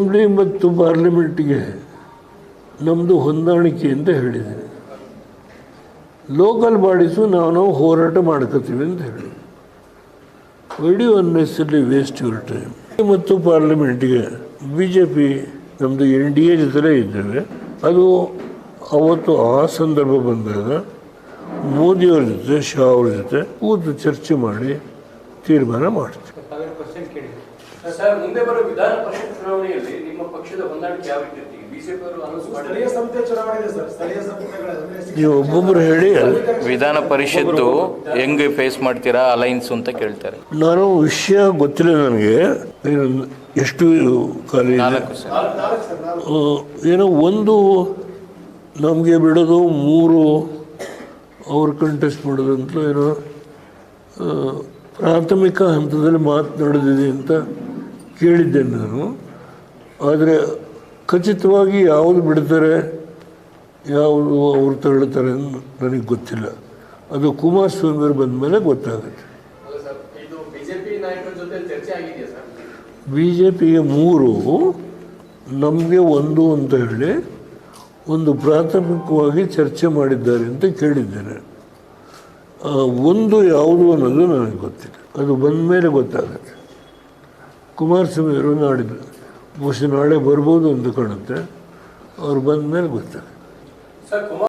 Assembly ಮತ್ತು ಪಾರ್ಲಿಮೆಂಟ್ಗೆ ನಮ್ಮದು ಹೊಂದಾಣಿಕೆ ಅಂತ ಹೇಳಿದ್ದೀನಿ. ಲೋಕಲ್ ಬಾಡೀಸು ನಾವು ಹೋರಾಟ ಮಾಡ್ಕೋತೀವಿ ಅಂತ ಹೇಳಿ. Video unnecessary waste your time. ಮತ್ತು ಪಾರ್ಲಿಮೆಂಟ್ಗೆ BJP ನಮ್ಮದು NDA ಜೊತೆಲೇ ಇದ್ದೇವೆ. ಅದು ಅವತ್ತು ಆ ಸಂದರ್ಭ ಬಂದಾಗ ಮೋದಿಯವ್ರ ಜೊತೆ ಶಾ ಅವ್ರ ಜೊತೆ ಕೂತು ಚರ್ಚೆ ಮಾಡಿ ತೀರ್ಮಾನ ಮಾಡ್ತೀವಿ. ಸರ್, ಮುಂದೆ ಬರೋ ವಿಧಾನ ಪರಿಷತ್ ಚುನಾವಣೆಯಲ್ಲಿ ನಿಮ್ಮ ಪಕ್ಷದ ಹೊಂದಾಣಿಕೆ ಯಾವ ರೀತಿ ಇರುತ್ತೆ? ಬಿಜೆಪಿ ಅವರು ಅನೌನ್ಸ್ ಮಾಡಿದ್ದಾರೆ. ನೀವು ಒಬ್ಬೊಬ್ಬರು ಹೇಳಿ. ವಿಧಾನ ಪರಿಷತ್ತು ಹೆಂಗೆ ಫೇಸ್ ಮಾಡ್ತೀರಾ ಅಲೈನ್ಸ್ ಅಂತ ಕೇಳ್ತಾರೆ. ನಾನು ವಿಷಯ ಗೊತ್ತಿಲ್ಲ ನನಗೆ. ಎಷ್ಟು ಖಾಲಿ ಏನೋ ಒಂದು ನಮಗೆ ಬಿಡೋದು, 3 ಅವ್ರು ಕಂಟೆಸ್ಟ್ ಮಾಡೋದು ಅಂತ ಏನೋ ಪ್ರಾಥಮಿಕ ಹಂತದಲ್ಲಿ ಮಾತನಾಡಿದೆ ಅಂತ ಕೇಳಿದ್ದೇನೆ ನಾನು. ಆದರೆ ಖಚಿತವಾಗಿ ಯಾವುದು ಬಿಡ್ತಾರೆ ಯಾವುದು ಅವ್ರು ತಗೊಳ್ತಾರೆ ನನಗೆ ಗೊತ್ತಿಲ್ಲ. ಅದು ಕುಮಾರಸ್ವಾಮಿ ಅವರು ಬಂದ ಮೇಲೆ ಗೊತ್ತಾಗುತ್ತೆ. BJPಗೆ 3, ನಮಗೆ 1 ಅಂತ ಹೇಳಿ ಒಂದು ಪ್ರಾಥಮಿಕವಾಗಿ ಚರ್ಚೆ ಮಾಡಿದ್ದಾರೆ ಅಂತ ಕೇಳಿದ್ದೇನೆ. 1 ಯಾವುದು ಅನ್ನೋದು ನನಗೆ ಗೊತ್ತಿಲ್ಲ. ಅದು ಬಂದ ಮೇಲೆ ಗೊತ್ತಾಗುತ್ತೆ. ಕುಮಾರಸ್ವಾಮಿ ಅವರು ನಾಡಿದ್ದು ಬಹುಶಃ ನಾಳೆ ಬರ್ಬೋದು ಅಂತ ಕಾಣುತ್ತೆ. ಅವ್ರು ಬಂದ ಮೇಲೆ ಗೊತ್ತಾಗುತ್ತೆ.